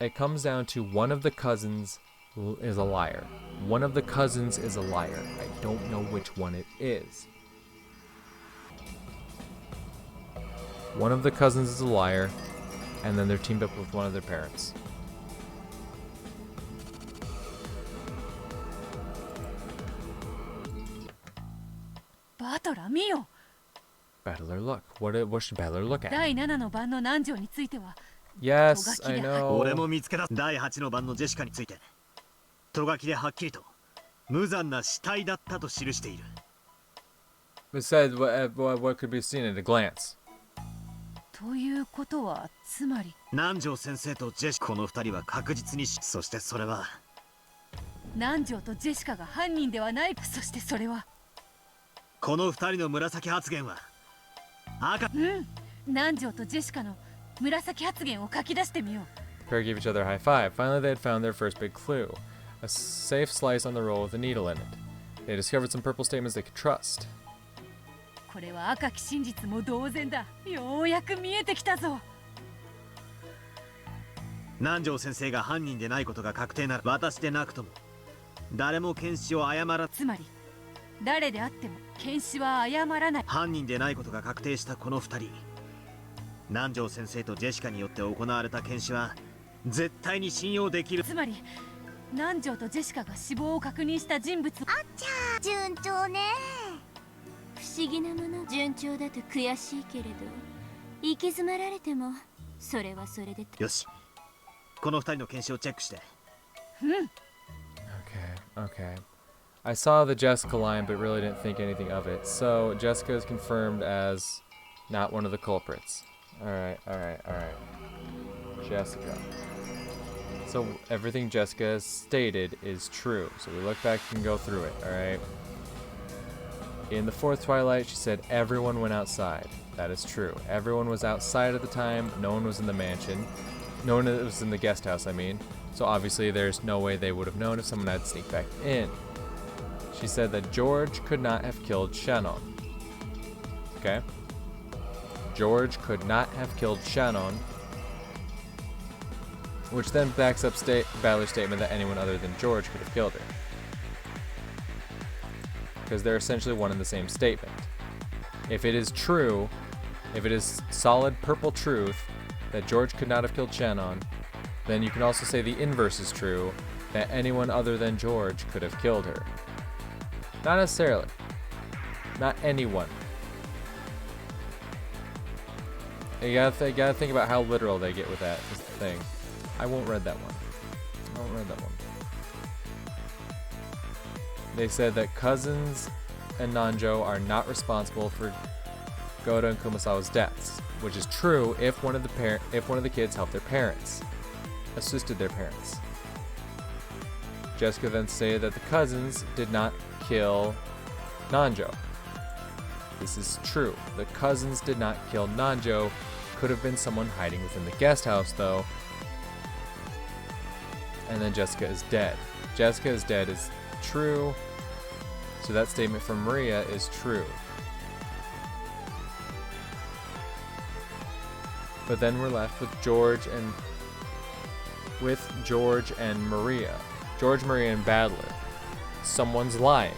it comes down to one of the cousins is a liar. One of the cousins is a liar. I don't know which one it is. One of the cousins is a liar, and then they're teamed up with one of their parents. Battler, look. What should Battler look at? Yes, I know. 俺も見つけた。第8の番のジェシカについて、ト書きではっきりと無残な死体だったと記している。It said what could be seen at a glance. ということはつまり南條先生とジェシカ、この2人は確実に、そしてそれは南條とジェシカが犯人ではない。そしてそれはこの2人の紫発言は赤。南條とジェシカの紫発言を書き出してみよう。 Pair gave each other a high five. Finally, they had found their first big clue. A safe slice on the roll with a needle in it. They discovered some purple statements they could trust. これは赤き真実も同然だ。ようやく見えてきたぞ。南條先生が犯人でないことが確定なら、私でなくとも誰も検視を誤ら、つまり誰であっても検視は誤らない。犯人でないことが確定したこの2人、南條先生とジェシカによって行われた検視は絶対に信用できる。つまり南條とジェシカが死亡を確認した人物。あっちゃー、順調ね。不思議なもの。順調だと悔しいけれど、行き詰まられてもそれはそれで。よし、この2人の検視をチェックして。Okay. I saw the Jessica line, but really didn't think anything of it. So Jessica is confirmed as not one of the culprits. Alright. Jessica. So everything Jessica stated is true. So we look back and go through it, alright? In the fourth twilight, she said everyone went outside. That is true. Everyone was outside at the time. No one was in the mansion. No one was in the guest house, I mean. So obviously there's no way they would have known if someone had sneaked back in. She said that George could not have killed Shannon. Okay? George could not have killed Shannon. Which then backs up Battler's statement that anyone other than George could have killed her. Because they're essentially one and the same statement. If it is true, if it is solid purple truth that George could not have killed Shannon, then you can also say the inverse is true, that anyone other than George could have killed her. Not necessarily. Not anyone. You gotta think about how literal they get with that is the thing. I won't read that one. They said that cousins and Nanjo are not responsible for Goda and Kumasawa's deaths, which is true if one of the kids helped their parents, assisted their parents. Jessica then said that the cousins did not kill Nanjo. This is true. The cousins did not kill Nanjo. Could have been someone hiding within the guest house, though. And then Jessica is dead. Jessica is dead is true. So that statement from Maria is true. But then we're left with George and Maria. George, Maria, and Battler. Someone's lying.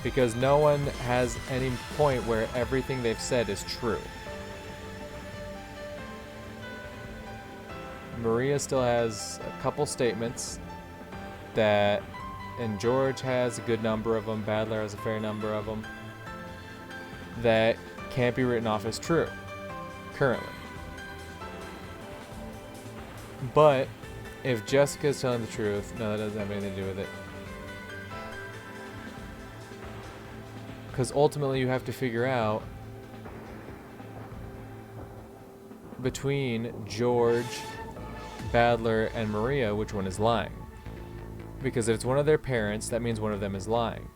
Because no one has any point where everything they've said is true. Maria still has a couple statements that, and George has a good number of them, Battler has a fair number of them, that can't be written off as true, currently. But, if Jessica's telling the truth, no, that doesn't have anything to do with it. Because ultimately you have to figure out between George, Battler, and Maria which one is lying. Because if it's one of their parents, that means one of them is lying.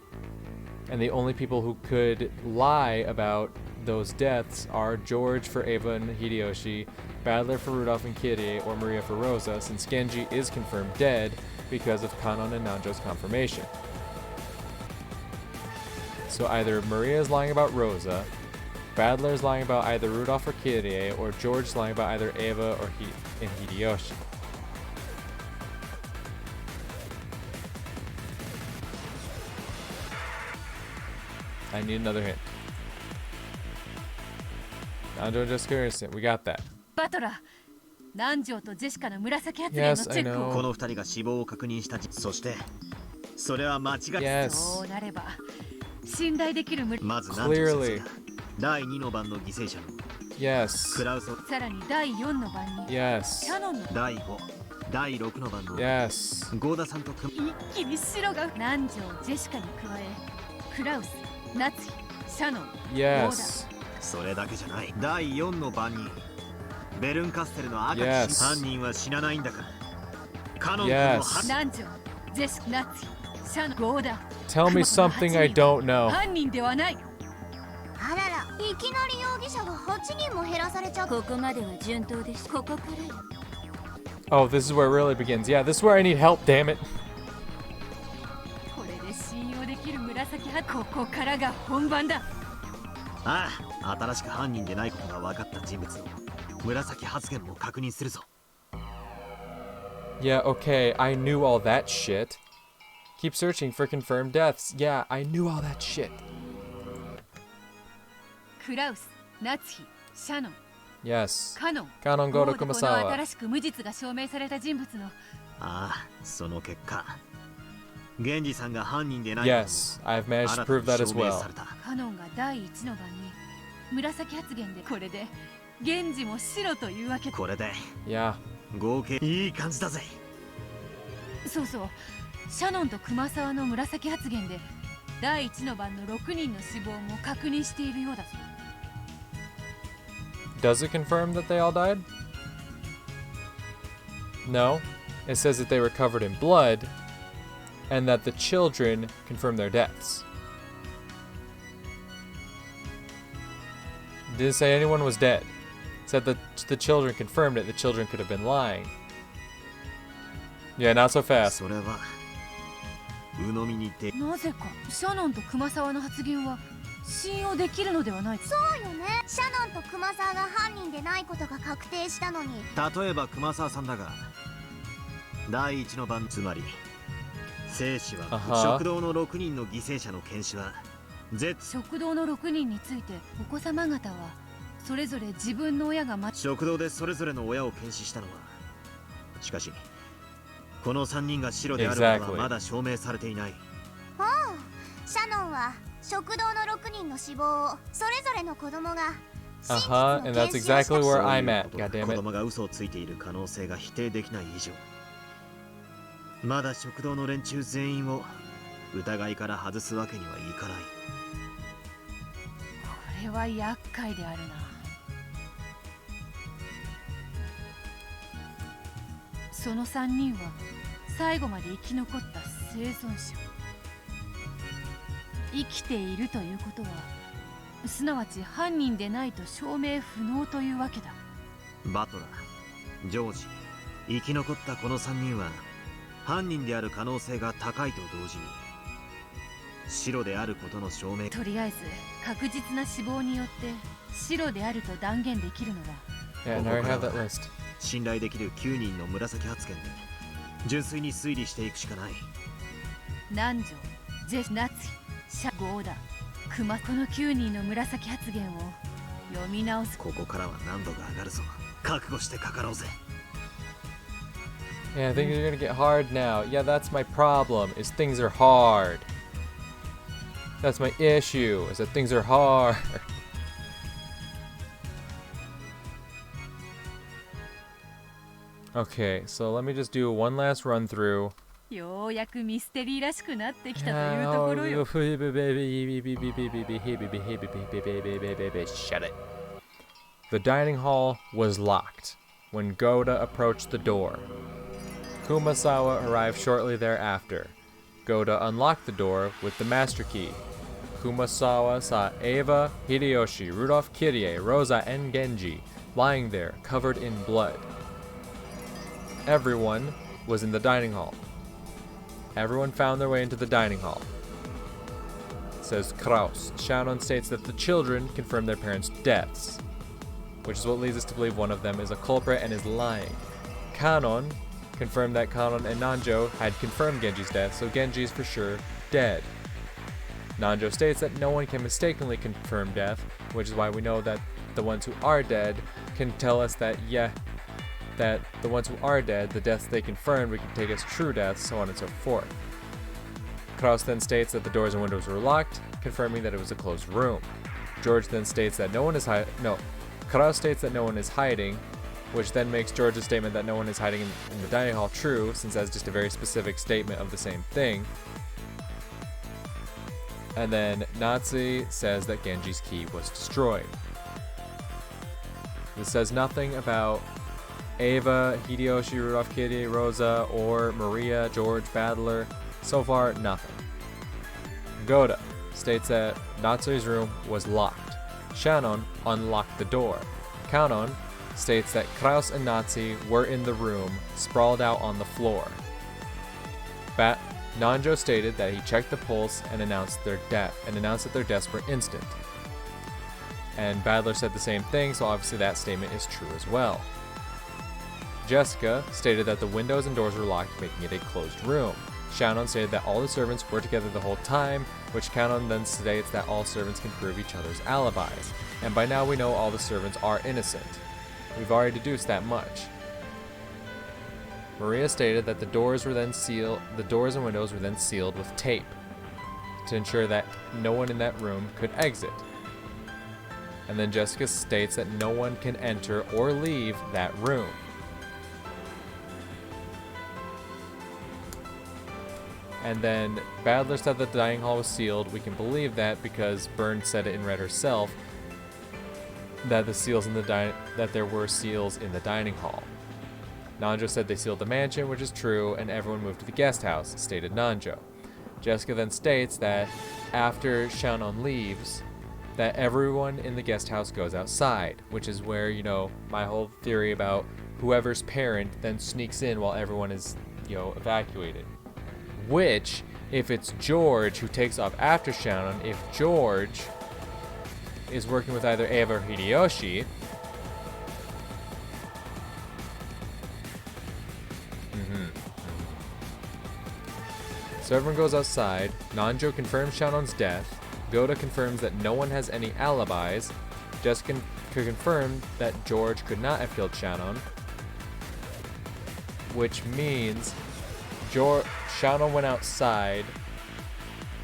And the only people who could lie about those deaths are George for Eva and Hideyoshi, Battler for Rudolph and Kirie, or Maria for Rosa, since Genji is confirmed dead because of Kanon and Nanjo's confirmation. So either Maria is lying about Rosa, Battler is lying about either Rudolph or Kirie, or George is lying about either Eva or Hideyoshi. I need another hint. Nanjo and Jessica are innocent. We got that. バトラー、南條とジェシカの紫発言のチ Yes, I ェックを。 know. この2人が死亡を確認したそしてそれは間違い Yes. そうなれば信頼できるまず南條先 Clearly. 生が第2の番の犠牲者の Yes. クラウソさらに第4の番に Yes. シャノンの第5第6の番の Yes. ゴーダさんと組む一気に白が南條ジェシカに加えクラウス、ナツヒ、シャノン、 Yes. それだけじゃない第4の番にベルンカステルの赤き Yes. 犯人は死なないんだからカノン君 Yes. の犯南條、ジェシカ、ナツヒ、シャノン、ゴーダ Tell me something I don't know. 犯人ではない。あらら、いきなり容疑者が8人も減らされちゃう。ここまでは順当です。ここからよ。 Oh, this is where it really begins. Yeah, this is where I need help, damn it. これで信用できる紫発ここからが本番だ。ああ新しく犯人でないことが分かった人物の紫発言も確認するぞ Yeah, okay, I knew all that shit. Keep searching for confirmed deaths. Yeah, I knew all that shit. クラウス、ナツヒ、シャノン、 Yes. カノン、 Kanon ゴ Goto ーダこの Kumasawa. 新しく無実が証明された人物のああその結果源氏さんが犯人でないことも Yes, I've managed to 新た prove に that as 証明 well. されたカノンが第1の番に紫発言でこれで源氏も白というわけだ。これで Yeah. 合計いい感じだぜそうそう、シャノンと熊沢の紫発言で第1の番の6人の死亡も確認しているようだぞ。 Does it confirm that they all died? No. It says that they were covered in blood and that the children confirmed their deaths. It didn't say anyone was dead. It said that the children confirmed it. The children could have been lying. Yeah, not so fast. それは鵜呑みに言ってなぜかシャノンと熊沢の発言は信用できるのではないか。そうよね。シャノンと熊沢が犯人でないことが確定したのに。例えば熊沢さんだが第一の番つまり生死は食堂の6人の犠牲者の検視は食堂の6人についてお子様方はそれぞれ自分の親が食堂でそれぞれの親を検視したのはしかしこの3人が白であることはまだ証明されていない。ああ、シャノンは食堂の6人の死亡をそれぞれの子供が And that's exactly where I'm at. God damn 子 it. 供が嘘をついている可能性が否定できない以上まだ食堂の連中全員を疑いから外すわけにはいかない。これは厄介であるな。その3人は最後まで生き残った生存者。生きているということはすなわち犯人でないと証明不能というわけだ。バトラー、ジョージ、生き残ったこの3人は犯人である可能性が高いと同時に白であることの証明。とりあえず確実な死亡によって白であると断言できるのは Yeah, and I already have that list. 信頼できる9人の紫発言で純粋に推理していくしかない。南條、ジェシ、ナツヒ、シャ、ゴーダ、クマ、この9人の紫発言を読み直す。ここからは難度が上がるぞ。覚悟してかかろうぜ。Yeah, I think they're gonna get hard now. Yeah, that's my problem, is things are hard. That's my issue, is that things are hard. Okay, so let me just do one last run through. ようやくミステリーらしくなってきたというところよ。 Shut it. The dining hall was locked when Goda approached the door. Kumasawa arrived shortly thereafter. Goda unlocked the door with the master key. Kumasawa saw Eva, Hideyoshi, Rudolph Kirie, Rosa, and Genji lying there, covered in blood. Everyone was in the dining hall. Everyone found their way into the dining hall. Says Kraus. Shannon states that the children confirmed their parents' deaths, which is what leads us to believe one of them is a culprit and is lying. Kanon confirmed that Kanon and Nanjo had confirmed Genji's death, so Genji is for sure dead. Nanjo states that no one can mistakenly confirm death, which is why we know that the ones who are dead can tell us that, that the ones who are dead, the deaths they confirmed, we can take as true deaths, so on and so forth. Kraus then states that the doors and windows were locked, confirming that it was a closed room. George then states that Kraus states that no one is hiding, which then makes George's statement that no one is hiding in the dining hall true, since that's just a very specific statement of the same thing. And then Natsu says that Genji's key was destroyed. This says nothing about Ava, Hideyoshi, Rudolph Kitty, Rosa, or Maria, George, Battler. So far, nothing. Goda states that Natsu's room was locked. Shannon unlocked the door. Kanon states that Kraus and Natsu were in the room, sprawled out on the floor. Nanjo stated that he checked the pulse and announced that their deaths were instant. And Battler said the same thing, so obviously that statement is true as well. Jessica stated that the windows and doors were locked, making it a closed room. Shannon stated that all the servants were together the whole time, which Kanon then states that all servants can prove each other's alibis. And by now we know all the servants are innocent. We've already deduced that much. Maria stated that the doors and windows were then sealed with tape to ensure that no one in that room could exit. And then Jessica states that no one can enter or leave that room. And then Battler said that the dining hall was sealed. We can believe that because Byrne said it in red herself, that there were seals in the dining hall. Nanjo said they sealed the mansion, which is true, and everyone moved to the guest house, stated Nanjo. Jessica then states that after Shannon leaves, that everyone in the guest house goes outside, which is where, my whole theory about whoever's parent then sneaks in while everyone is, evacuated. Which, if it's George who takes off after Shannon, if George is working with either Eva or Hideyoshi, so everyone goes outside. Nanjo confirms Shannon's death. Goda confirms that no one has any alibis. Jessica confirmed that George could not have killed Shannon, which means Shannon went outside,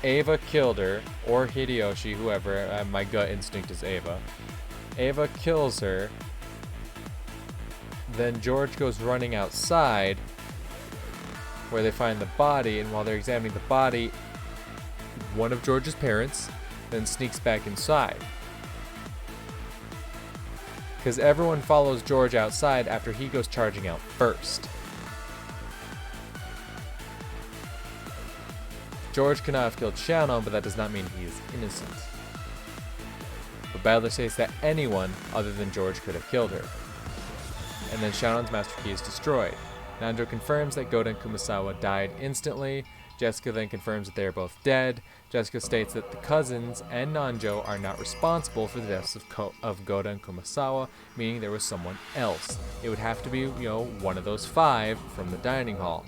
Ava killed her, or Hideyoshi, whoever. My gut instinct is Ava. Ava kills her. Then George goes running outside, where they find the body, and while they're examining the body, one of George's parents then sneaks back inside. Because everyone follows George outside after he goes charging out first. George cannot have killed Shannon, but that does not mean he is innocent. But Battler says that anyone other than George could have killed her. And then Shannon's master key is destroyed. Nanjo confirms that Goda and Kumasawa died instantly. Jessica then confirms that they are both dead. Jessica states that the cousins and Nanjo are not responsible for the deaths of Goda and Kumasawa, meaning there was someone else. It would have to be, one of those 5 from the dining hall.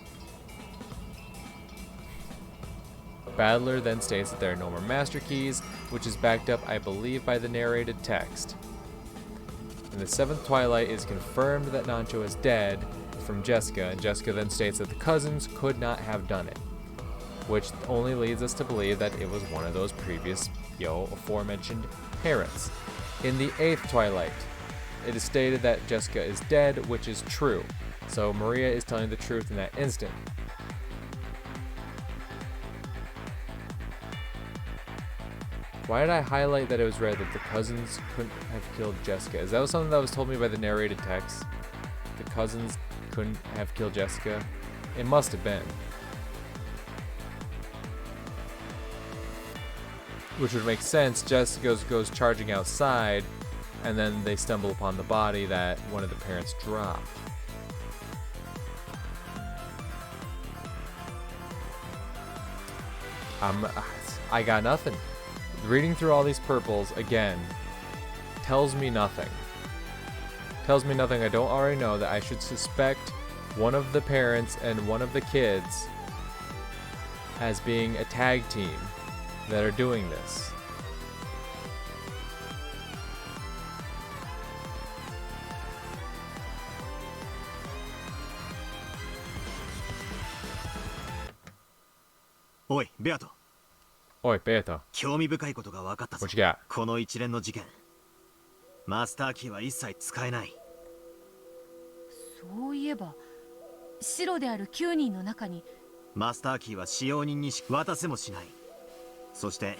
Battler then states that there are no more master keys, which is backed up, I believe, by the narrated text. In the 7th twilight, it is confirmed that Nanjo is dead from Jessica, and Jessica then states that the cousins could not have done it, which only leads us to believe that it was one of those previous, aforementioned parents. In the 8th twilight, it is stated that Jessica is dead, which is true. So Maria is telling the truth in that instant. Why did I highlight that it was read that the cousins couldn't have killed Jessica? Is that something that was told me by the narrated text? The cousins couldn't have killed Jessica? It must have been. Which would make sense. Jessica goes charging outside, and then they stumble upon the body that one of the parents dropped. I got nothing. Reading through all these purples, again, tells me nothing. Tells me nothing I don't already know, that I should suspect one of the parents and one of the kids as being a tag team. that are doing this.おい、ベアト。 Oi, Beto, 興味深いことが分かったぞ。 what you got? この一連の事件、マスターキーは一切使えない。そういえば白である9人の中にマスターキーは使用人に渡せもしない。そして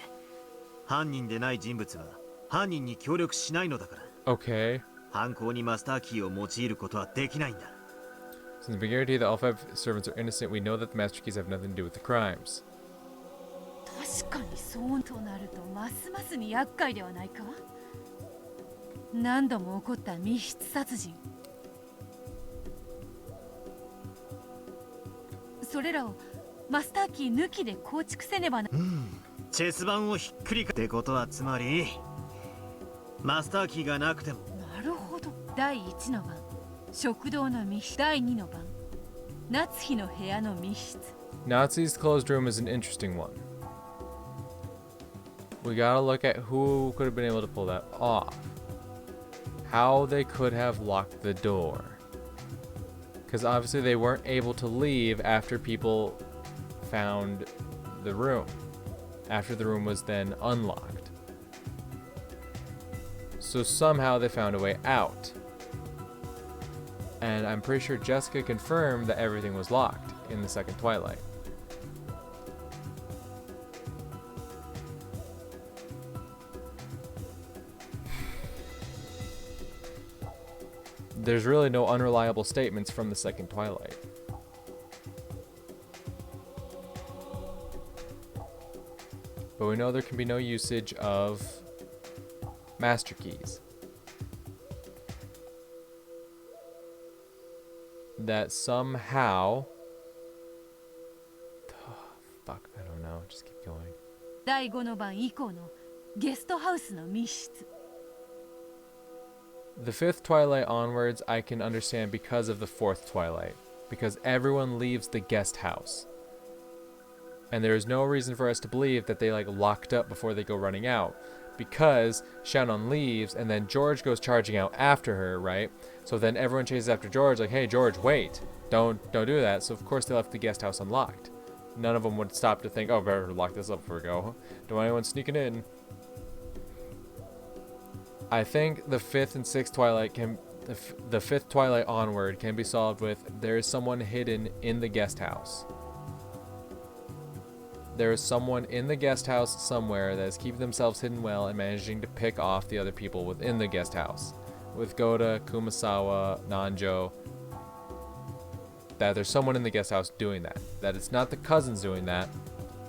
犯人でない人物は犯人に協力しないのだから。 Okay. 犯行にマスターキーを用いることはできないんだ。 Since we guarantee that all 5 servants are innocent, we know that the master keys have nothing to do with the crimes. 確かにそうとなるとますますに厄介ではないか。何度も起こった密室殺人、それらをマスターキー抜きで構築せねばな。チェス盤をひっくりかってことはつまりマスターキーがなくても。なるほど。第1の番食堂の密室、第2の番夏日の部屋の密室。 Nazi's closed room is an interesting one. We gotta look at who could have been able to pull that off. How they could have locked the door. Because obviously they weren't able to leave after people found the room. After the room was then unlocked. So somehow they found a way out. And I'm pretty sure Jessica confirmed that everything was locked in the second Twilight. There's really no unreliable statements from the second Twilight. But we know there can be no usage of master keys. That somehow... fuck, I don't know. Just keep going. 第5の番以降のゲストハウスの密室。 The fifth Twilight onwards, I can understand because of the fourth Twilight. Because everyone leaves the guest house. And there is no reason for us to believe that they like locked up before they go running out. Because Shannon leaves and then George goes charging out after her, right? So then everyone chases after George like, hey George, wait. Don't do that. So of course they left the guest house unlocked. None of them would stop to think, oh, better lock this up before we go. Don't want anyone sneaking in. I think the fifth and sixth Twilight can, the fifth Twilight onward can be solved with there is someone hidden in the guest house. There is someone in the guest house somewhere that is keeping themselves hidden well and managing to pick off the other people within the guest house. With Goda, Kumasawa, Nanjo. That there's someone in the guest house doing that. That it's not the cousins doing that.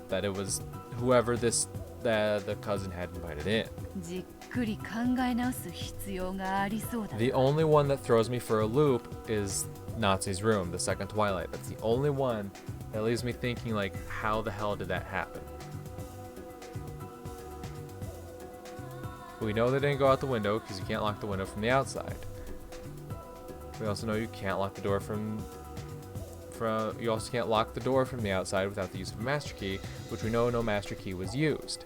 That it was whoever the cousin had invited in. じっくり考え直す必要がありそうだ。 The only one that throws me for a loop is Nazi's room, the second Twilight. That's the only one that leaves me thinking, like, how the hell did that happen? We know they didn't go out the window because you can't lock the window from the outside. We also know you can't lock the door you also can't lock the door from the outside without the use of a master key, which we know no master key was used.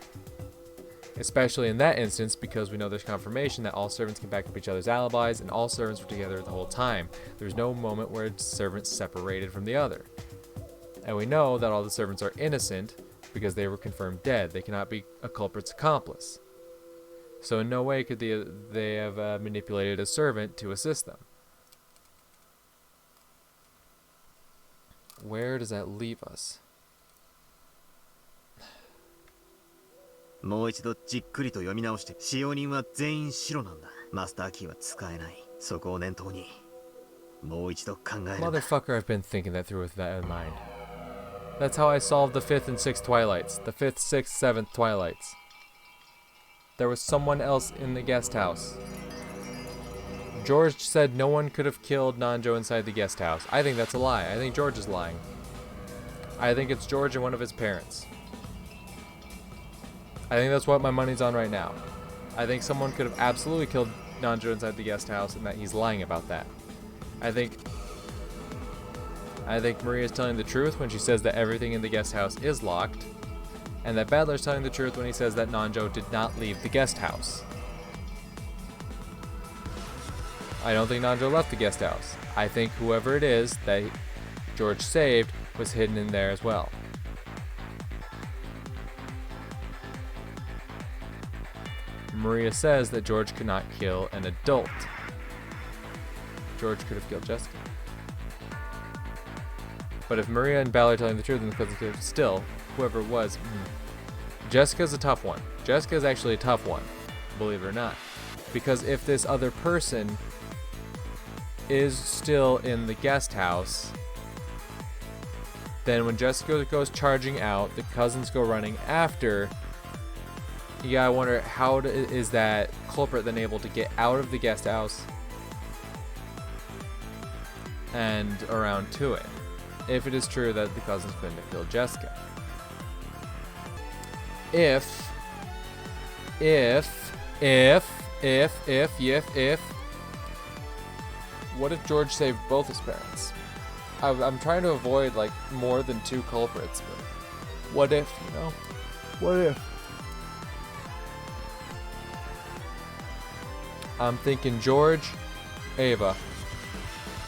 Especially in that instance, because we know there's confirmation that all servants can back up each other's alibis and all servants were together the whole time. There's no moment where servants separated from the other. And we know that all the servants are innocent because they were confirmed dead. They cannot be a culprit's accomplice. So in no way could they have manipulated a servant to assist them. Where does that leave us? もう一度じっくりと読み直して。使用人は全員白なんだ。マスターキーは使えない。そこを念頭にもう一度考えるんだ。 Motherfucker, I've been thinking that through with that in mind. That's how I solved the 5th and 6th Twilights. The 5th, 6th, 7th Twilights. There was someone else in the guest house. George said no one could have killed Nanjo inside the guest house. I think that's a lie. I think George is lying. I think it's George and one of his parents. I think that's what my money's on right now. I think someone could have absolutely killed Nanjo inside the guest house and that he's lying about that. I think Maria's telling the truth when she says that everything in the guest house is locked. and that Badler's telling the truth when he says that Nanjo did not leave the guest house. I don't think Nanjo left the guest house. I think whoever it is that George saved was hidden in there as well. Maria says that George could not kill an adult. George could have killed Jessica. But if Maria and Ballard are telling the truth, then the cousin still, whoever it was, Jessica's a tough one. Jessica's actually a tough one, believe it or not. Because if this other person is still in the guest house, then when Jessica goes charging out, the cousins go running after. You gotta wonder, how is that culprit then able to get out of the guest house and around to it? If it is true that the cousins couldn't have killed Jessica. If, what if George saved both his parents? I'm trying to avoid like more than two culprits, but what if, you know? What if? I'm thinking George, Ava.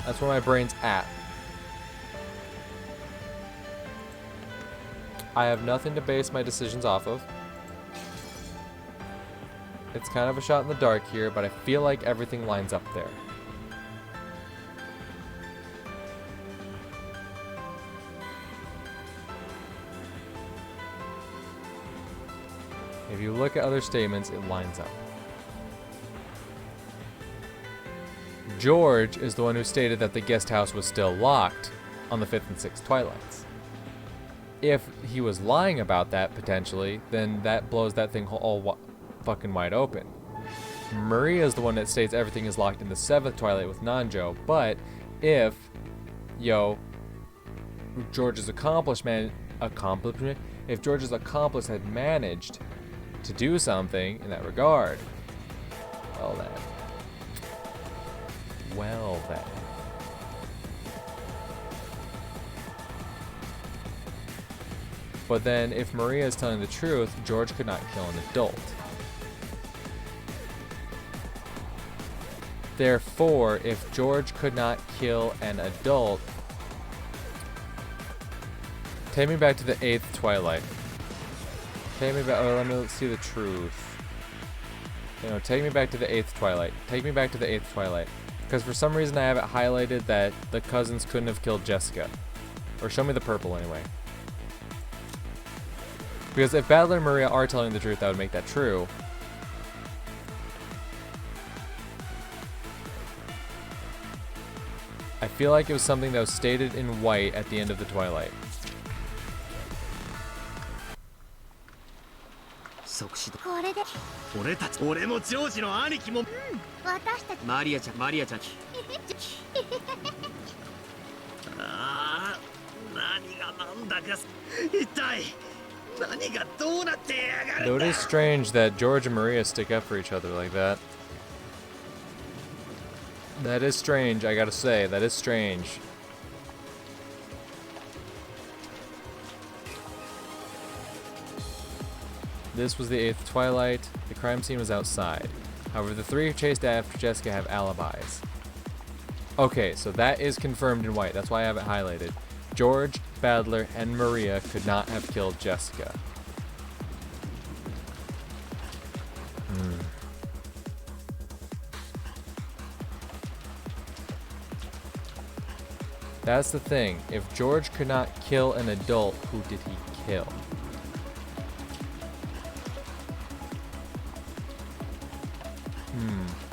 That's where my brain's at. I have nothing to base my decisions off of. It's kind of a shot in the dark here, but I feel like everything lines up there. If you look at other statements, it lines up. George is the one who stated that the guest house was still locked on the 5th and 6th twilights. If he was lying about that, potentially, then that blows that thing all fucking wide open. Maria is the one that states everything is locked in the 7th twilight with Nanjo, but if, George's accomplishment, if George's accomplice had managed to do something in that regard, well then. But then, if Maria is telling the truth, George could not kill an adult. Therefore, if George could not kill an adult, take me back to the 8th twilight. Take me back. Let me see the truth. Take me back to the 8th twilight. Take me back to the 8th twilight. Because for some reason I have it highlighted that the cousins couldn't have killed Jessica. Or show me the purple anyway. Because if Badler and Maria are telling the truth, that would make that true. I feel like it was something that was stated in white at the end of the twilight. Though it is strange that George and Maria stick up for each other like that. That is strange, I gotta say. That is strange. This was the 8th twilight. The crime scene was outside. However, the three who chased after Jessica have alibis. Okay, so that is confirmed in white. That's why I have it highlighted. George, Badler, and Maria could not have killed Jessica. That's the thing. If George could not kill an adult, who did he kill?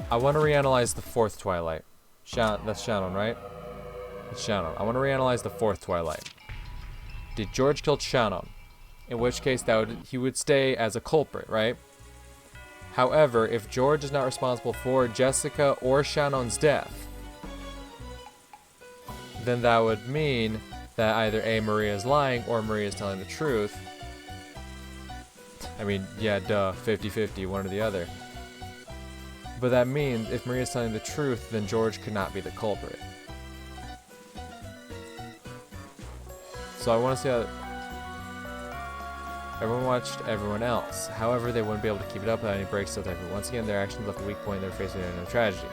I want to reanalyze the 4th twilight. That's Shannon, right? It's Shannon. I want to reanalyze the 4th twilight. Did George kill Shannon? In which case he would stay as a culprit, right? However, if George is not responsible for Jessica or Shannon's death, then that would mean that either A, Maria is lying, or Maria is telling the truth. I mean, yeah, duh, 50-50, one or the other. But that means if Maria is telling the truth, then George could not be the culprit. So I want to see how... Everyone watched everyone else. However, they wouldn't be able to keep it up without any breaks so that once again their actions left a weak point and they were facing a tragedy.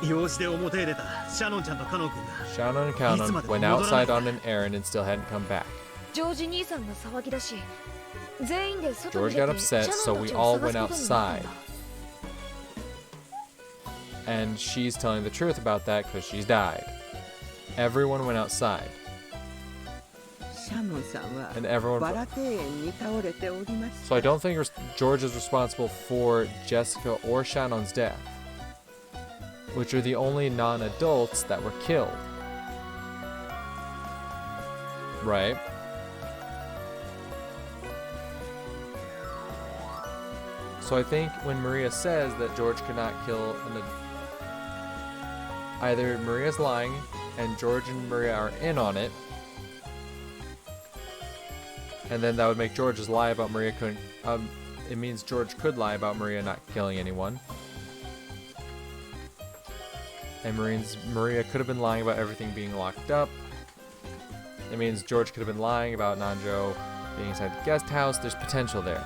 用事で表へ出たシャノンちゃんとカノン君が Shannon and Kanon went outside on an errand and still hadn't come back. ジョージ兄さんが騒ぎだし、全員で外に George 出て got upset, シ so ャノン we たち all を went 探すことになったん outside. だ。And she's telling the truth about that because she's died. Everyone went outside. シャノンさんは And everyone. バラ庭園に倒れております。 So I don't think George is responsible for Jessica or Shannon's death, which are the only non-adults that were killed. Right? So I think when Maria says that George could not kill either Maria's lying and George and Maria are in on it, and then that would make George's lie about Maria couldn't. It means George could lie about Maria not killing anyone. And Maria could have been lying about everything being locked up. It means George could have been lying about Nanjo being inside the guest house. There's potential there.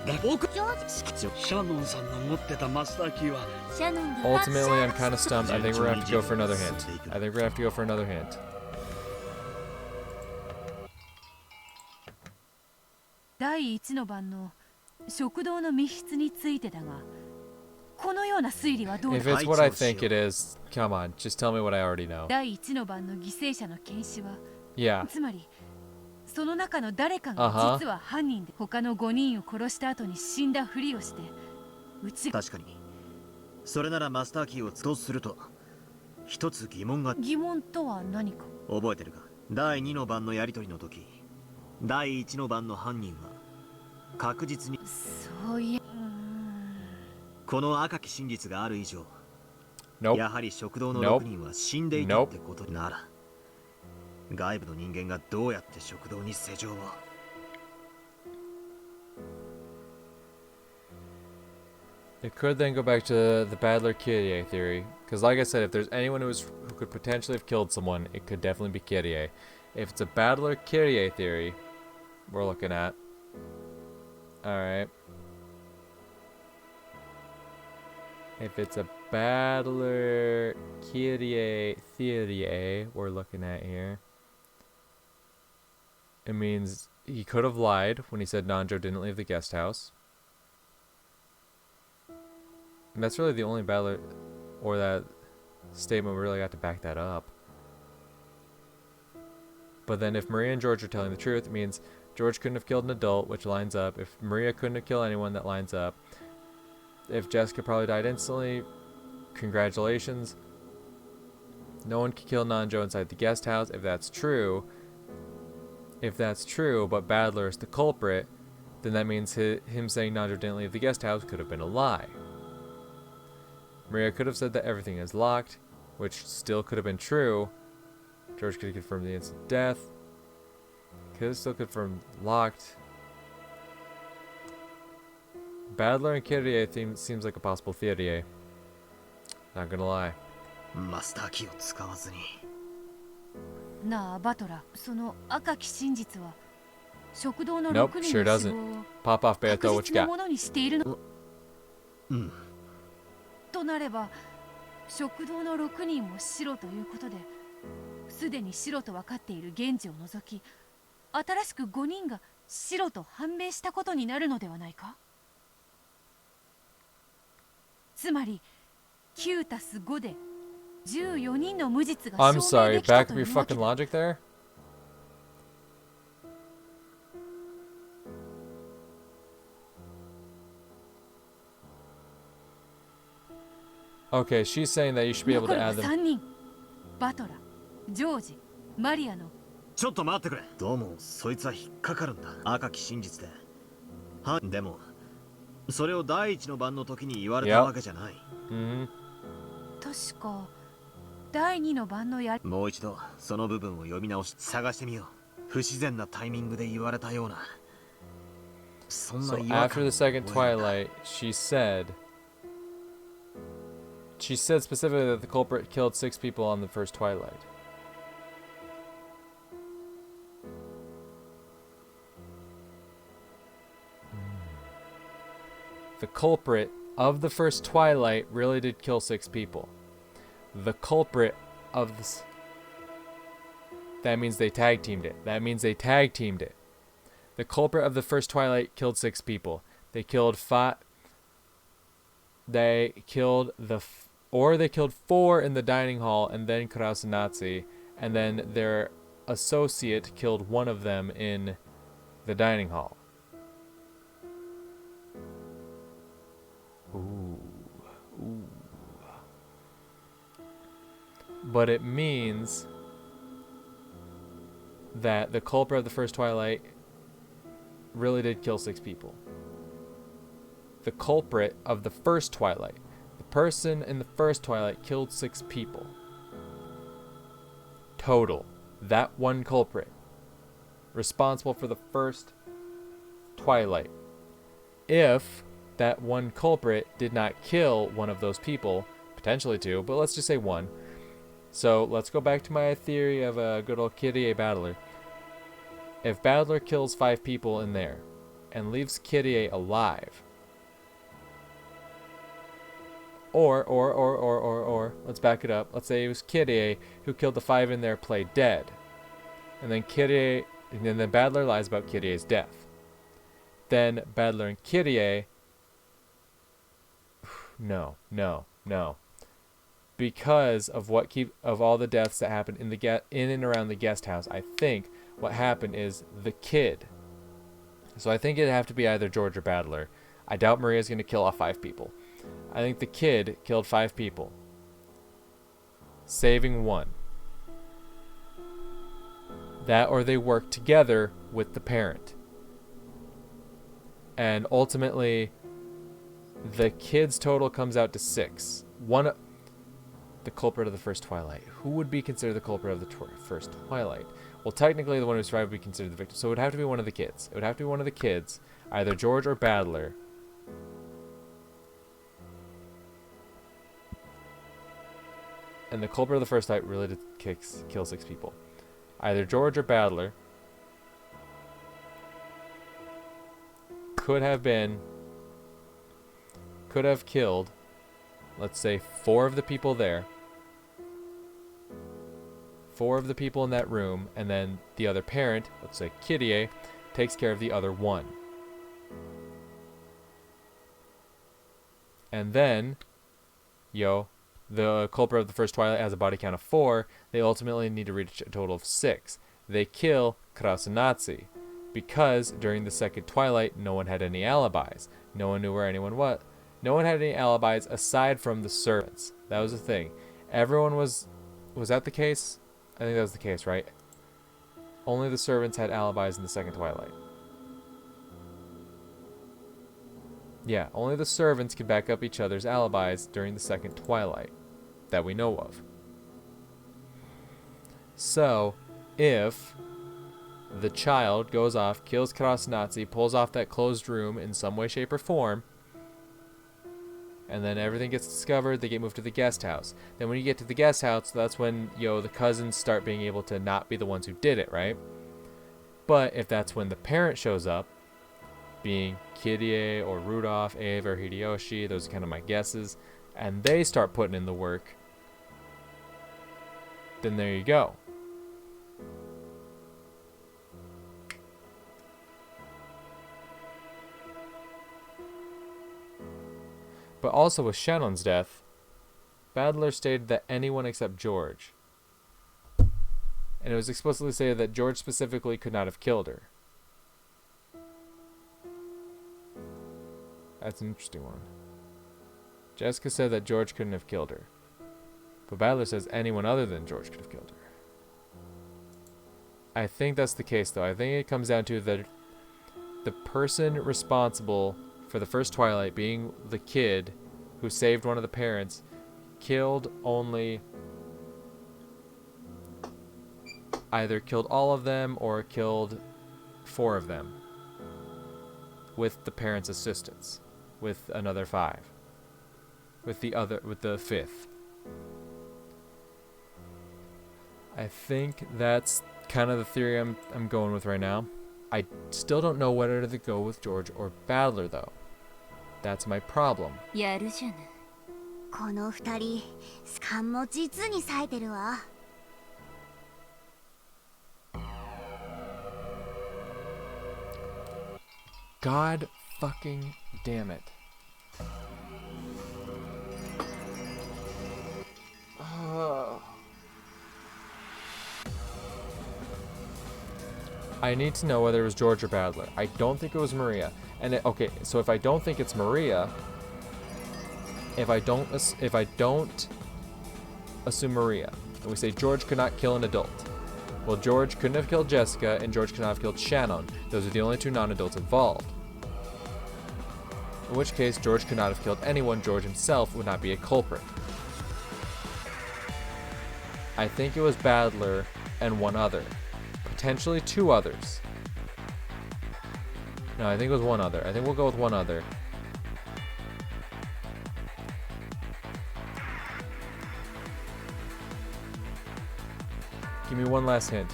シャノンさんの持ってたマスターキーはシャノンが Ultimately, I'm kind of stumped. I think we're gonna have to go for another hint. I think we're gonna have to go for another hint. 第一の晩の食堂の密室についてだが、このような推理はどう If だ。 it's what I think it is, come on, just tell me what I already know. 第一の晩の犠牲者の検視は、 Yeah. つまりその中の誰かが実は犯人で他の5人を殺した後に死んだふりをして、確かにそれならマスターキーをとすると一つ疑問が疑問とは何か。覚えてるか。第2の番のやり取りの時、第1の番の犯人は確実にそういや、この赤き真実がある以上、 Nope. やはり食堂の6人は死んでいたってことなら、外部の人間がどうやって食堂に施錠を。 It could then go back to the Badler Kyrie theory, because like I said, if there's anyone who could potentially have killed someone, it could definitely be Kyrie. If it's a Badler Kyrie theory, we're looking at. Alright. If it's a Badler Kyrie theory we're looking at here, it means he could have lied when he said Nanjo didn't leave the guest house. And that's really the only Badler, or that statement we really got to back that up. But then if Maria and George are telling the truth, it means George couldn't have killed an adult, which lines up. If Maria couldn't have killed anyone, that lines up. If Jessica probably died instantly, congratulations. No one could kill Nanjo inside the guest house. If that's true, but Badler is the culprit, then that means him saying Nanjo didn't leave the guest house could have been a lie. Maria could have said that everything is locked, which still could have been true. George could have confirmed the instant death. Could have still confirmed locked. Badler and Kyrie seems like a possible theory. Not gonna lie. マスターキーを使わずに。なあバトラ、その赤き真実は食堂の Nope, 6人 sure の死 doesn't. 亡を Pop off, 確 Beto, what 実 you な got? ものにしているの。うんとなれば食堂の6人も白ということで、すでに白と分かっている源氏を除き、新しく5人が白と判明したことになるのではないか。つまり9たす5で14人の無実が I'm 証明 sorry, できた back と up い your うわけ fucking だ。 logic there? Okay, she's saying that you should be able 残 to るは add them. 3人。バトラ、ジョージ、マリアのちょっと待ってくれ。どうもそいつは引っかかるんだ。赤き真実で。でもそれを第一の番の時に言われたわけじゃない。Mm-hmm. 確か第2の晩のやり。もう一度その部分を読み直し探してみよう。不自然なタイミングで言われたような。そんな So 違和 after 感 the second を覚えた。 twilight, she said specifically that the culprit killed 6 people on the first twilight. the culprit of the first Twilight really did kill 6 people. The culprit of this... That means they tag teamed it. That means they tag teamed it. The culprit of the first Twilight killed 6 people. They killed 5... They killed they killed 4 in the dining hall, and then Krasnodar, and then their associate killed 1 of them in the dining hall. Ooh. But it means that the culprit of the first Twilight really did kill 6 people. The culprit of the first Twilight, the person in the first Twilight, killed 6 people. Total. That one culprit. Responsible for the first Twilight. If that one culprit did not kill one of those people, potentially 2, but let's just say 1. So let's go back to my theory of a good old Kyrie Battler. If Battler kills 5 people in there and leaves Kyrie alive, or let's back it up. Let's say it was Kyrie who killed the 5 in there, played dead, and then Battler lies about Kyrie's death. Then Battler and Kyrie, no, because of all the deaths that happened in and around the guest house, I think what happened is the kid. So I think it'd have to be either George or Battler. I doubt Maria's going to kill off 5 people. I think the kid killed 5 people, saving 1. That, or they worked together with the parent. And ultimately, the kid's total comes out to 6. The culprit of the first Twilight. Who would be considered the culprit of the first Twilight? Well, technically, the one who survived would be considered the victim. So it would have to be one of the kids. It would have to be one of the kids, either George or Battler. And the culprit of the first Twilight really did kill 6 people. Either George or Battler could have killed, let's say, 4 of the people there. 4 of the people in that room, and then the other parent, let's say Kyrie, takes care of the other 1. And then, the culprit of the first Twilight has a body count of 4. They ultimately need to reach a total of 6. They kill Krasnodar because during the second Twilight, no one had any alibis. No one knew where anyone was. No one had any alibis aside from the servants. That was the thing. Everyone was that the case? I think that was the case, right? Only the servants had alibis in the second Twilight. Yeah, only the servants could back up each other's alibis during the second Twilight that we know of. So, if the child goes off, kills Krasnodar, pulls off that closed room in some way, shape, or form, and then everything gets discovered, they get moved to the guest house. Then when you get to the guest house, that's when, the cousins start being able to not be the ones who did it, right? But if that's when the parent shows up, being Kyrie or Rudolph, Eve, or Hideyoshi, those are kind of my guesses, and they start putting in the work, then there you go. But also with Shannon's death, Battler stated that anyone except George. And it was explicitly stated that George specifically could not have killed her. That's an interesting one. Jessica said that George couldn't have killed her. But Battler says anyone other than George could have killed her. I think that's the case, though. I think it comes down to the person responsible for the first Twilight, being the kid who saved one of the parents, either killed all of them or killed 4 of them with the parents' assistance, with another 5, with the 5th. I think that's kind of the theory I'm going with right now. I still don't know whether to go with George or Battler, though. That's my problem. やるじゃぬ。この二人勘も実に冴えてるわ。God fucking damn it. I need to know whether it was George or Badler. I don't think it was Maria. And okay, so if I don't think it's Maria, if I don't assume Maria, and we say George could not kill an adult, well, George couldn't have killed Jessica, and George could not have killed Shannon. Those are the only two non-adults involved. In which case, George could not have killed anyone. George himself would not be a culprit. I think it was Badler and one other. Potentially two others. No, I think it was one other. I think we'll go with one other. Give me one last hint.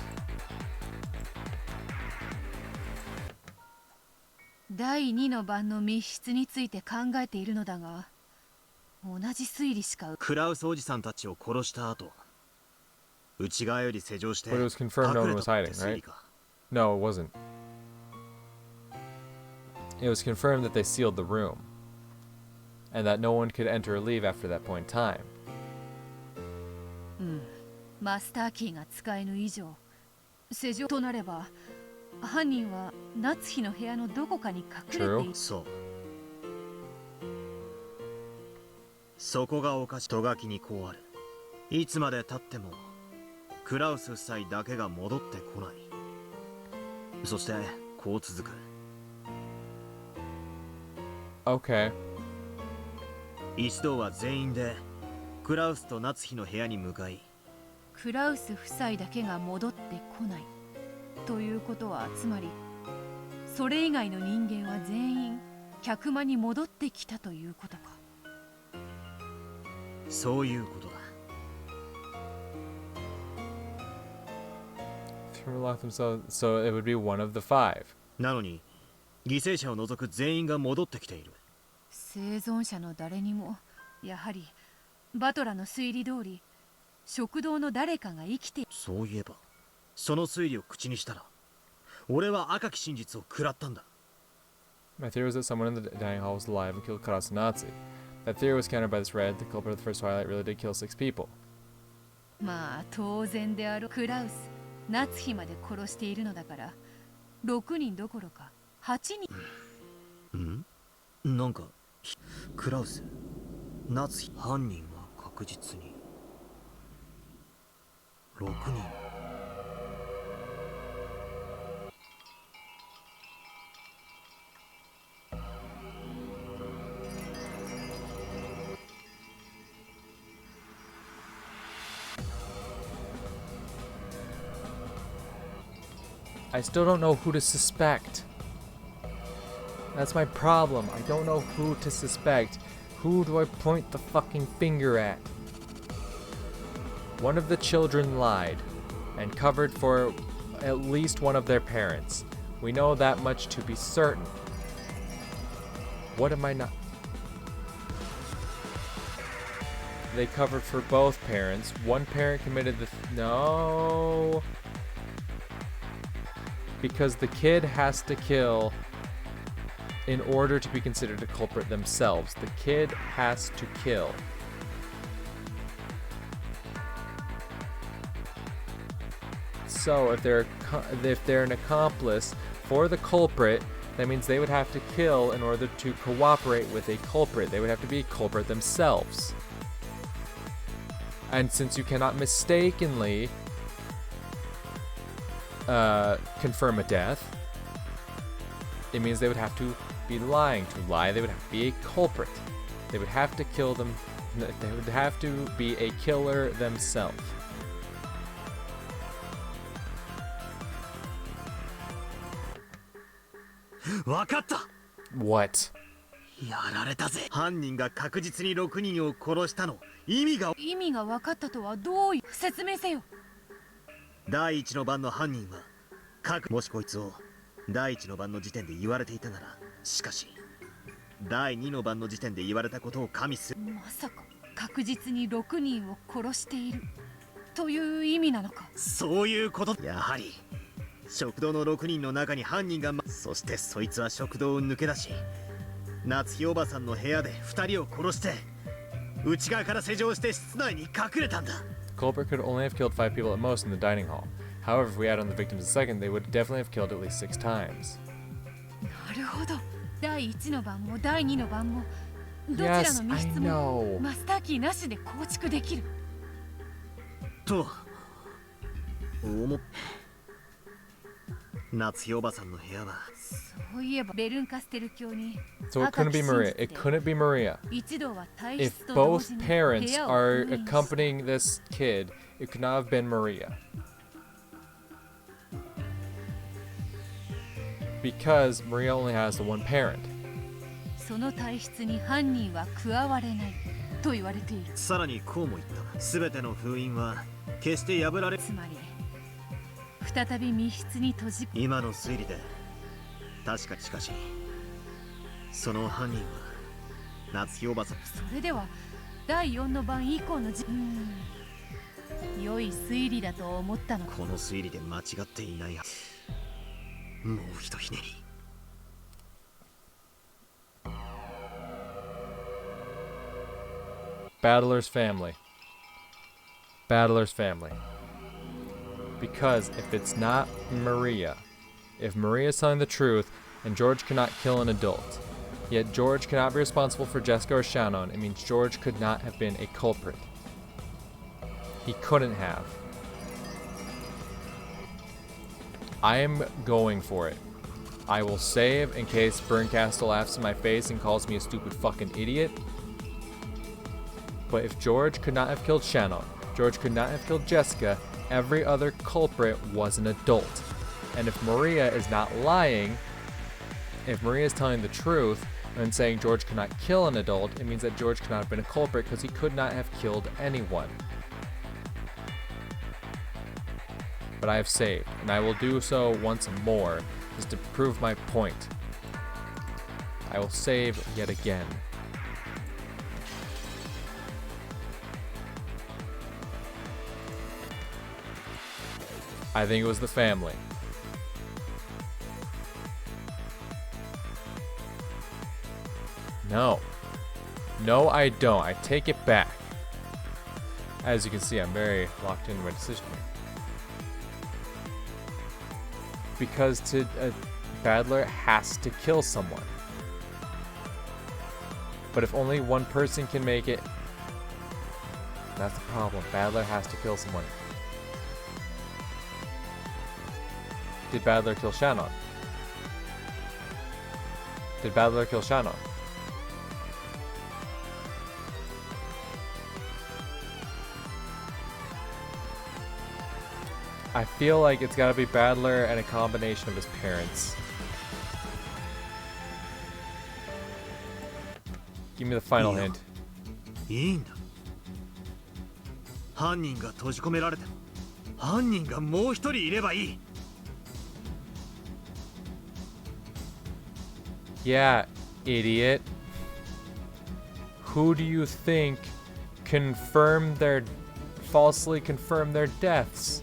第2の番の密室について考えているのだが、同じ推理しか。クラウスおじさんたちを殺した後、内側より施錠して But it was confirmed no one was hiding, right? No, it wasn't. It was confirmed that they sealed the room, and that no one could enter or leave after that point in time. マスターキーが使えぬ以上、施錠となれば、犯人は夏日の部屋のどこかに隠れている。そう。そこがおかしい。とがきにこうある。いつまで経ってもクラウス夫妻だけが戻ってこない。そしてこう続く。Okay. 一同は全員でクラウスと夏日の部屋に向かい、クラウス夫妻だけが戻ってこないということは、つまりそれ以外の人間は全員客間に戻ってきたということか。そういうことだ。So it would be one of the five. なのに犠牲者を除く全員が戻ってきている。生存者の誰にも、やはりバトラの推理通り食堂の誰かが生きている。そういえばその推理を口にしたら俺は赤き真実を食らったんだ。 My theory was that someone in the dining hall was alive and killed Karasu's Nazi. That theory was countered by this red. The culprit of the first Twilight really did kill 6 people. まあ当然であろう。クラウス、夏日まで殺しているのだから、6人どころか8人。なんかクラウス、夏日、犯人は確実に6人。I still don't know who to suspect. That's my problem. I don't know who to suspect. Who do I point the fucking finger at? One of the children lied and covered for at least one of their parents. We know that much to be certain. What am I not? They covered for both parents. One parent committed the no. Because the kid has to kill in order to be considered a culprit themselves. The kid has to kill. So if they're an accomplice for the culprit, that means they would have to kill in order to cooperate with a culprit. They would have to be a culprit themselves. And since you cannot mistakenly confirm a death, it means they would have to be lying. To lie, they would have to be a culprit. They would have to kill them. They would have to be a killer themselves. What? やられたぜ。犯人が確実に6人を殺したの。意味が分かったとはどういう説明せよ。第一の番の犯人はもしこいつを第一の番の時点で言われていたなら、しかし第2の番の時点で言われたことを加味する。まさか確実に6人を殺しているという意味なのか。そういうこと。やはり食堂の6人の中に犯人が、そしてそいつは食堂を抜け出し、夏日おばさんの部屋で2人を殺して内側から施錠して室内に隠れたんだ。 Culprit could only have killed 5 people at most in the dining hall. However, if we add on the victims a second, they would definitely have killed at least 6 times. なるほど。第1の番も第2の番もどちらの密室もマスターキーなしで構築できると思っ。夏日おばさんの部屋は、そういえばベルンカステル教に So it couldn't be Maria. It couldn't be Maria. 一度は体 If 質と同 both 時に部 parents 屋を are 封印し accompanying this kid, it could not have been Maria. Because Maria only has the one parent. その体質に犯人は加われないと言われている。さらにこうも言った。全ての封印は決して破られ、つまり再び密室に閉じ今の推理で確か。しかしその犯人は夏日おばさん。それでは第4の番以降の良い推理だと思ったのか。この推理で間違っていないはず。もうひとひねり。Battler's family. Battler's family. Because if it's not Maria, if Maria is telling the truth and George cannot kill an adult, yet George cannot be responsible for Jessica or Shannon, it means George could not have been a culprit. He couldn't have. I am going for it. I will save in case Berncastle laughs in my face and calls me a stupid fucking idiot. But if George could not have killed Shannon, George could not have killed Jessica, every other culprit was an adult. And if Maria is not lying, if Maria is telling the truth and saying George could not kill an adult, it means that George could not have been a culprit because he could not have killed anyone. But I have saved, and I will do so once more, just to prove my point. I will save yet again. I think it was the family. No. No, I don't. I take it back. As you can see, I'm very locked into my decision here. Because Badler has to kill someone. But if only one person can make it, that's the problem. Badler has to kill someone. Did Badler kill Shannon? Did Badler kill Shannon? I feel like it's gotta be Badler and a combination of his parents. Give me the final hint. いいんだ。犯人が閉じ込められても犯人がもう一人いればいい。Yeah, idiot. Who do you think falsely confirmed their deaths?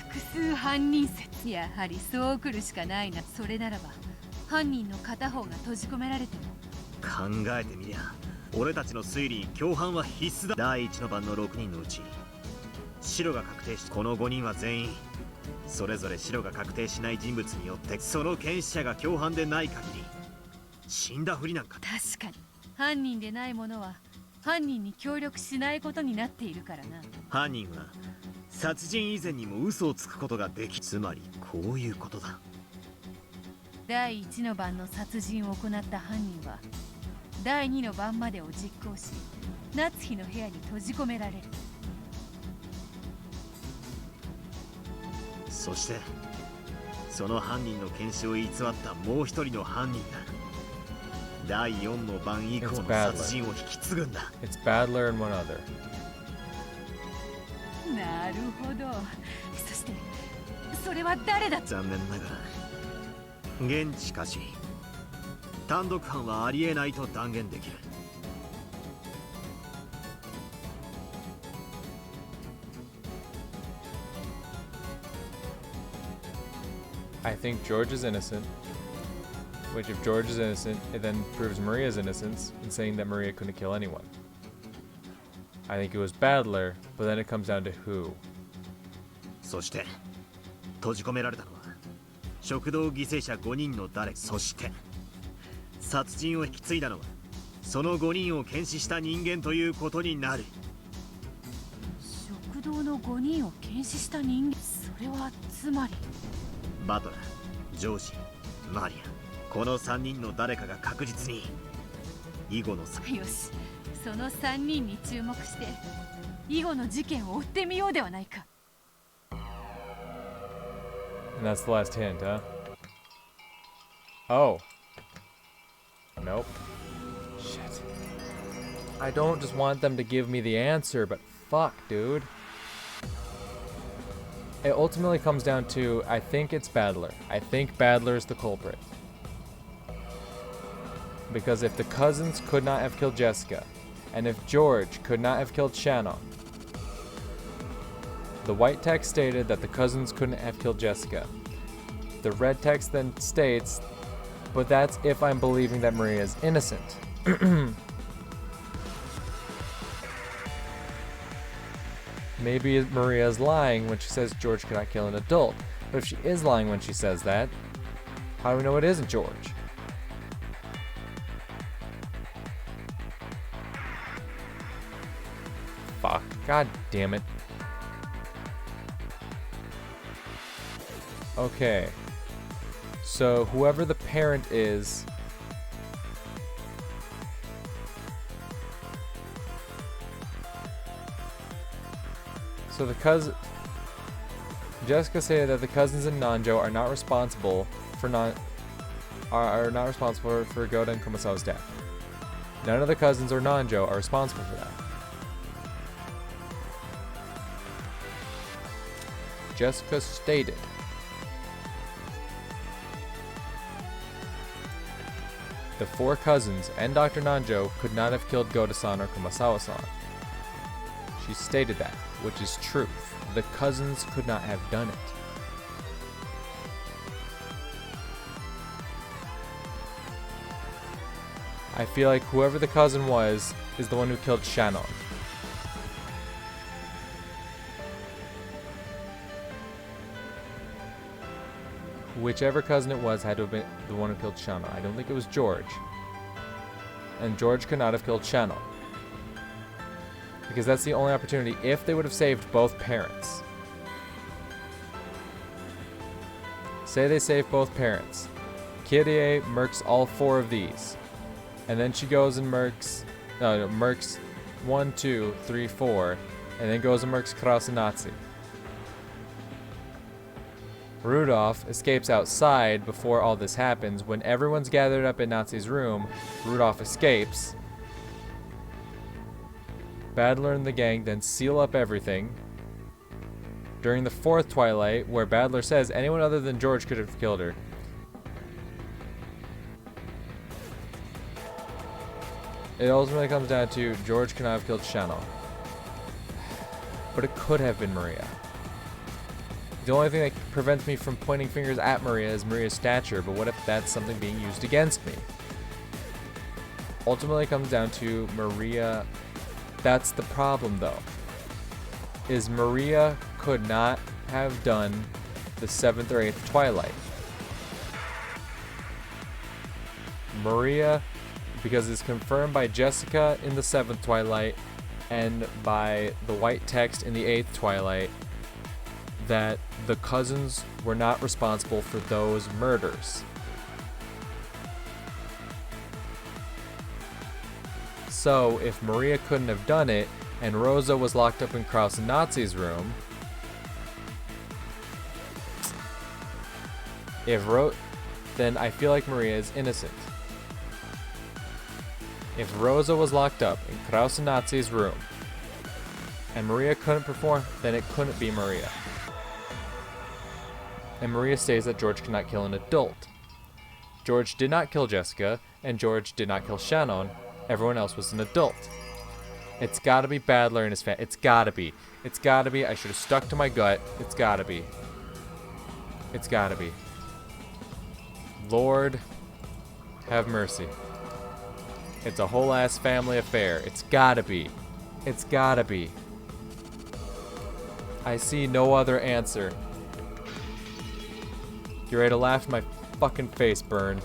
複数犯人説。やはりそう来るしかないな。それならば犯人の片方が閉じ込められても。考えてみりゃ俺たちの推理に共犯は必須だ。第1の番の6人のうち白が確定し、この5人は全員それぞれ白が確定しない人物によってその検視者が共犯でない限り死んだふりなんか。確かに犯人でない者は犯人に協力しないことになっているからな。犯人は殺人以前にも嘘をつくことができ、つまりこういうことだ。第1の番の殺人を行った犯人は第2の番までを実行し、夏日の部屋に閉じ込められる。そしてその犯人の検視を偽ったもう一人の犯人が第4の番以降の殺人を引き継ぐんだ。 It's Badler and one other. なるほど。そしてそれは誰だ。残念ながら現地しかし単独犯はありえないと断言できる。I think George is innocent. Which, if George is innocent, it then proves Maria's innocence in saying that Maria couldn't kill anyone. I think it was Badler, but then it comes down to who. そして閉じ込められたのは食堂犠牲者5人の誰。そして殺人を引き継いだのはその5人を検視した人間ということになる。食堂の5人を検視した人間、それはつまりバトラー、ジョージ、マリア、この3人の誰かが確実に以後のさ。よし、その3人に注目して以後の事件を追ってみようではないか。 And that's the last hint, huh? Oh. Nope. Shit. I don't just want them to give me the answer, but fuck, dude. It ultimately comes down to, I think it's Badler. I think Badler's the culprit. Because if the cousins could not have killed Jessica, and if George could not have killed Shannon, the white text stated that the cousins couldn't have killed Jessica. The red text then states, but that's if I'm believing that Maria is innocent. Maybe Maria is lying when she says George could not kill an adult. But if she is lying when she says that, how do we know it isn't George? Fuck. God damn it. Okay. So whoever the parent is, so the cousin, Jessica said that the cousins and Nanjo are not responsible for are not responsible for Goda and Kumasawa's death. None of the cousins or Nanjo are responsible for that. Jessica stated the 4 cousins and Dr. Nanjo could not have killed Goda-san or Kumasawa-san. She stated that, which is truth. The cousins could not have done it. I feel like whoever the cousin was is the one who killed Shannon. Whichever cousin it was had to have been the one who killed Shannon. I don't think it was George. And George could not have killed Shannon. Because that's the only opportunity if they would have saved both parents. Say they save both parents. Kyrie murks all 4 of these. And then she goes and murks 1, 2, 3, 4. And then goes and murks Kraus and Nazi. Rudolph escapes outside before all this happens. When everyone's gathered up in Nazi's room, Rudolph escapes. Badler and the gang then seal up everything. During the 4th twilight, where Badler says anyone other than George could have killed her. It ultimately comes down to George could not have killed Shannon. But it could have been Maria. The only thing that prevents me from pointing fingers at Maria is Maria's stature, but what if that's something being used against me? Ultimately it comes down to Maria. That's the problem though. Is Maria could not have done the 7th or 8th twilight. Maria, because it's confirmed by Jessica in the 7th twilight and by the white text in the 8th twilight, that the cousins were not responsible for those murders. So, if Maria couldn't have done it, and Rosa was locked up in Kraus and Nazi's room, then I feel like Maria is innocent. If Rosa was locked up in Kraus and Nazi's room, and Maria couldn't perform, then it couldn't be Maria. And Maria states that George cannot kill an adult. George did not kill Jessica, and George did not kill Shannon, everyone else was an adult. It's gotta be Badler and his family. It's gotta be. It's gotta be. I should have stuck to my gut. It's gotta be. It's gotta be. Lord, have mercy. It's a whole ass family affair. It's gotta be. It's gotta be. I see no other answer. You ready to laugh in my fucking face, Burn?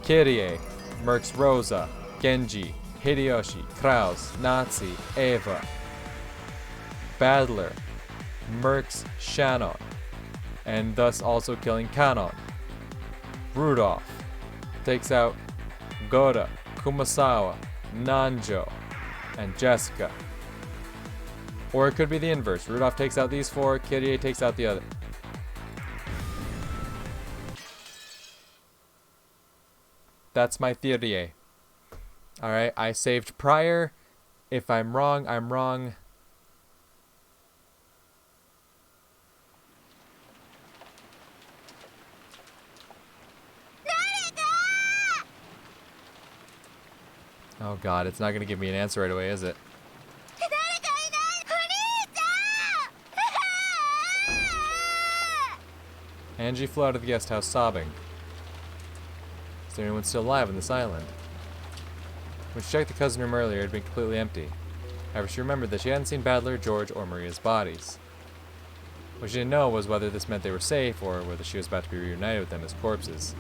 Kirie, Mercs Rosa, Genji, Hideyoshi, Kraus, Nazi, Eva. Badler, Mercs Shannon, and thus also killing Kanon. Rudolph takes out Goda, Kumasawa, Nanjo, and Jessica. Or it could be the inverse. Rudolph takes out these four, Kirie takes out the other. That's my theory. Alright, I saved prior. If I'm wrong, I'm wrong. Oh god, it's not gonna give me an answer right away, is it? Angie flew out of the guest house sobbing. Is there anyone still alive on this island? When she checked the cousin room earlier, it had been completely empty. However, she remembered that she hadn't seen Badler, George, or Maria's bodies. What she didn't know was whether this meant they were safe, or whether she was about to be reunited with them as corpses.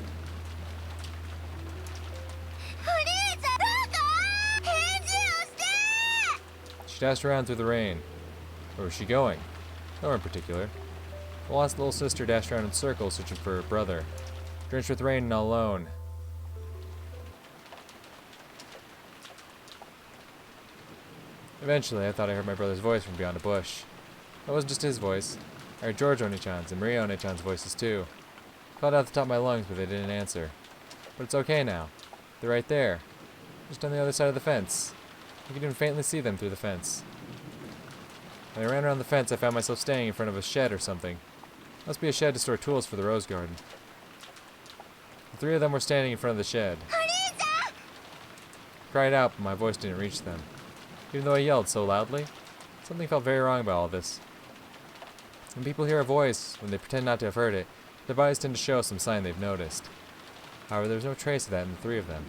She dashed around through the rain. Where was she going? Nowhere in particular. The lost little sister dashed around in circles, searching for her brother. Drenched with rain and all alone. Eventually, I thought I heard my brother's voice from beyond a bush. That wasn't just his voice. I heard George Oni-chan's and Maria Oni-chan's voices too. I called out at the top of my lungs, but they didn't answer. But it's okay now. They're right there. Just on the other side of the fence. I could even faintly see them through the fence. When I ran around the fence, I found myself standing in front of a shed or something. Must be a shed to store tools for the rose garden. The three of them were standing in front of the shed. I cried out, but my voice didn't reach them. Even though I yelled so loudly, something felt very wrong about all this. When people hear a voice, when they pretend not to have heard it, their bodies tend to show some sign they've noticed. However, there was no trace of that in the three of them.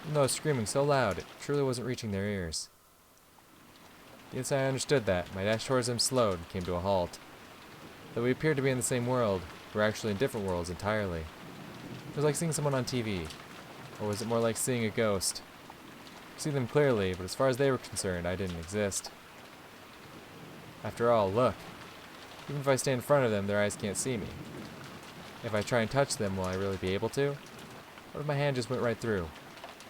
Even though I was screaming so loud, it truly wasn't reaching their ears. The inside I understood that. My dash towards them slowed and came to a halt. Though we appeared to be in the same world, we were actually in different worlds entirely. It was like seeing someone on TV. Or was it more like seeing a ghost? I could see them clearly, but as far as they were concerned, I didn't exist. After all, look. Even if I stay in front of them, their eyes can't see me. If I try and touch them, will I really be able to? What if my hand just went right through?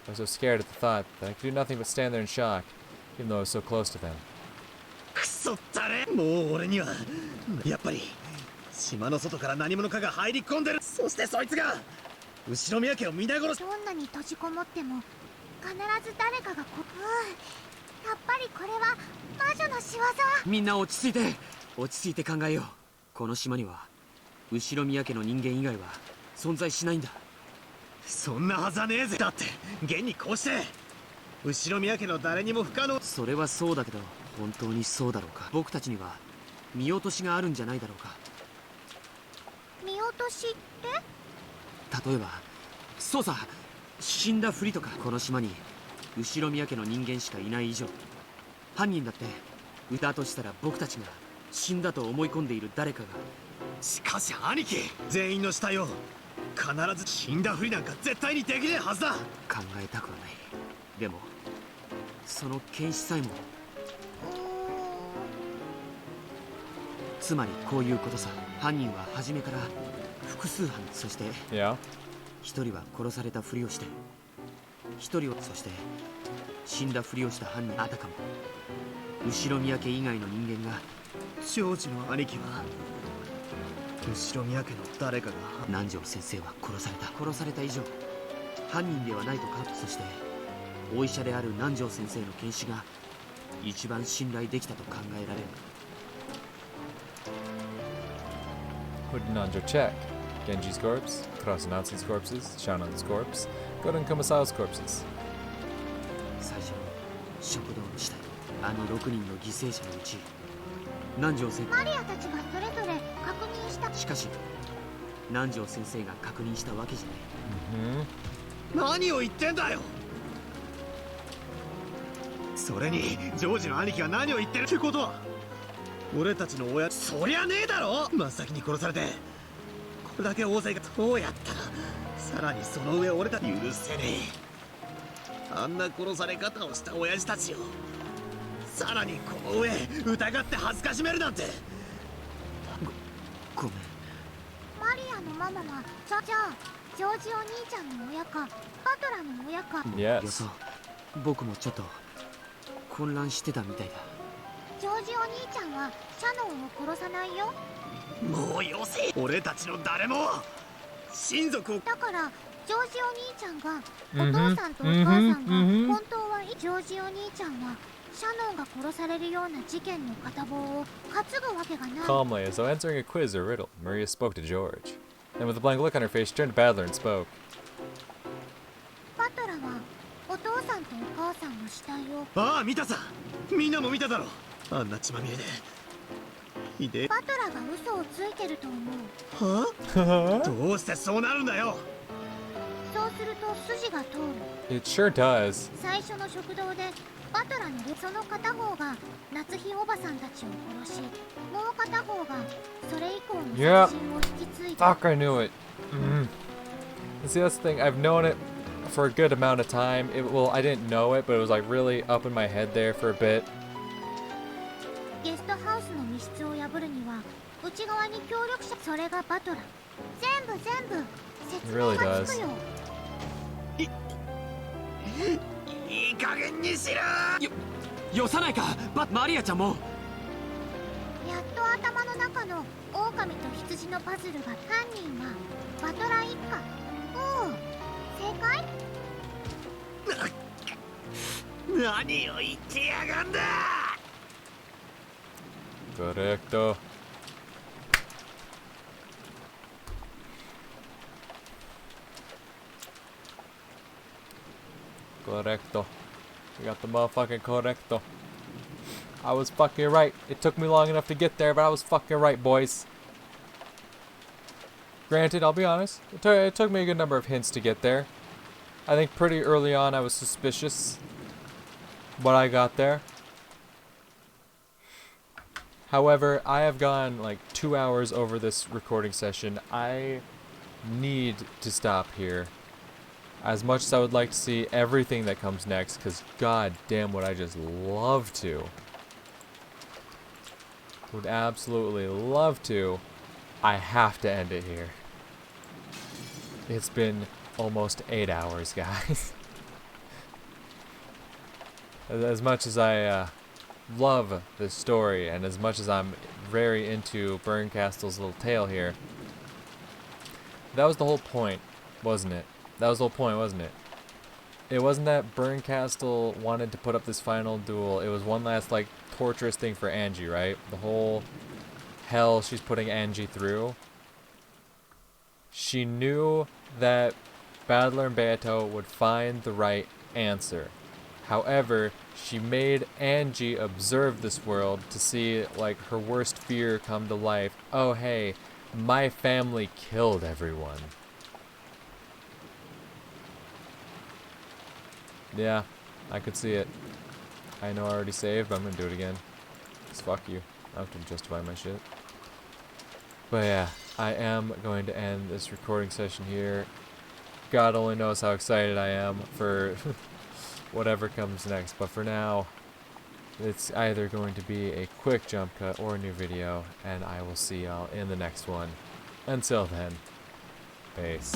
I was so scared at the thought that I could do nothing but stand there in shock, even though I was so close to them. くそったれもう俺にはやっぱり島の外から何者かが入り込んでるそしてそいつが後ろ宮家を皆殺しどんなに閉じこもっても必ず誰かがやっぱりこれは魔女の仕業みんな落ち着いて考えようこの島には後ろ宮家の人間以外は存在しないんだそんなはずはねえぜだって現にこうして後ろ宮家の誰にも不可能それはそうだけど本当にそうだろうか僕たちには見落としがあるんじゃないだろうか見落としって例えばそうさ死んだふりとかこの島に後ろ宮家の人間しかいない以上犯人だってだとしたら僕たちが死んだと思い込んでいる誰かがしかし兄貴全員の死体を必ず死んだふりなんか絶対にできねえはずだ考えたくはないでもその検視さえもつまりこういうことさ犯人は初めから複数犯そして一人は殺されたふりをして一人はそして死んだふりをした犯人あたかも後ろ宮家以外の人間がジョージの兄貴は後ろ宮家の誰かが南條先生は殺された以上犯人ではないとかそしてお医者である南條先生の検視が一番信頼できたと考えられる Who did Nanjo check? Genji's corpse, Krasnatsu's corpses, Shannon's corpse, Go to Kumasawa's corpses. 最初の食堂の死体、あの6人の犠牲者のうち南條先マリアたちがそれぞれ確認した。しかし南條先生が確認したわけじゃない。何を言ってんだよ。それにジョージの兄貴が何を言ってるってことは、俺たちの親、そりゃねえだろ。真っ先に殺されてこれだけ大勢がどうやったら、さらにその上俺たち許せねえ。あんな殺され方をした親父たちをさらにこの上疑って恥ずかしめるなんて。ごめん。マリアのママはじゃあジョージお兄ちゃんの親かバトラの親か。Yes. 予想、僕もちょっと混乱してたみたいだ。ジョージお兄ちゃんはシャノンを殺さないよ。もうよせ。俺たちの誰も親族を。だからジョージお兄ちゃんがお父さんとお母さんが本当はジョージお兄ちゃんはシャノンが殺されるような事件の片棒を担ぐわけがない。 Calmly, as though answering a quiz or riddle, Maria spoke to George. Then with a blank look on her face, she turned to Badler and spoke. バトラはお父さんとお母さんの死体を。ああ見たさ。みんなも見ただろ。あんな血まみれでひでえ。バトラが嘘をついてると思う。はどうしてそうなるんだよ。そうすると筋が通る。 It sure does. 最初の食堂でバトラのその片方が夏日おばさんたちを殺し、もう片方がそれ以降の殺人を引き継いだ。Fuck, I knew it. See, that's the thing. I've known it for a good amount of time. Well, I didn't know it, but it was like really up in my head there for a bit. ゲストハウスの密室を破るには内側に協力者、それがバトラ。全部説明がつくよ。いい加減にしろ。よさないか、マリアちゃんも。やっと頭の中の狼と羊のパズルが。犯人はバトラ一家。おお、正解。何を言ってやがんだ。Correcto. Correcto. We got the motherfucking correcto. I was fucking right. It took me long enough to get there, but I was fucking right, boys. Granted, I'll be honest, it took me a good number of hints to get there. I think pretty early on I was suspicious, but I got there. However, I have gone like 2 hours over this recording session. I need to stop here. As much as I would like to see everything that comes next, because god damn would I just love to. Would absolutely love to. I have to end it here. It's been almost 8 hours, guys. As much as I love this story, and as much as I'm very into Bernkastel's little tale here, that was the whole point, wasn't it? That was the whole point, wasn't it? It wasn't that Bernkastel wanted to put up this final duel. It was one last, like, torturous thing for Angie, right? The whole hell she's putting Angie through. She knew that Badler and Beato would find the right answer. However, she made Angie observe this world to see, like, her worst fear come to life. Oh, hey, my family killed everyone. Yeah, I could see it. I know I already saved, but I'm gonna do it again. 'Cause fuck you. I have to justify my shit. But yeah, I am going to end this recording session here. God only knows how excited I am for whatever comes next. But for now, it's either going to be a quick jump cut or a new video. And I will see y'all in the next one. Until then, peace.